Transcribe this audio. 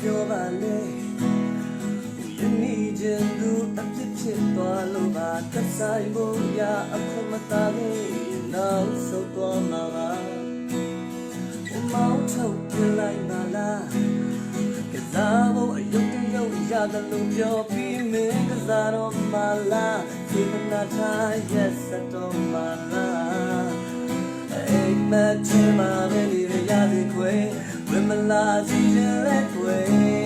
ပြောပါလေယနေ့ချင်းသူအဖြစ်ဖြစ်သွားလို့ပါသက်ဆိုင်ဖို့ရအခုမသားလေးနောက်ဆုတ်သွားမှာပါမောင်းထုတ်ပြလိုက်ပါလားကစားဖို့အယုတ်တရုတ်ရတယ်လို့ပြောပြီးမင်းကစားတော့မလားဒီမနာထားရက်စတော့မလားအိမ်မက်ချင်ပါပဲဒီရရသည်ခွေဝမလာစီရဲခွေ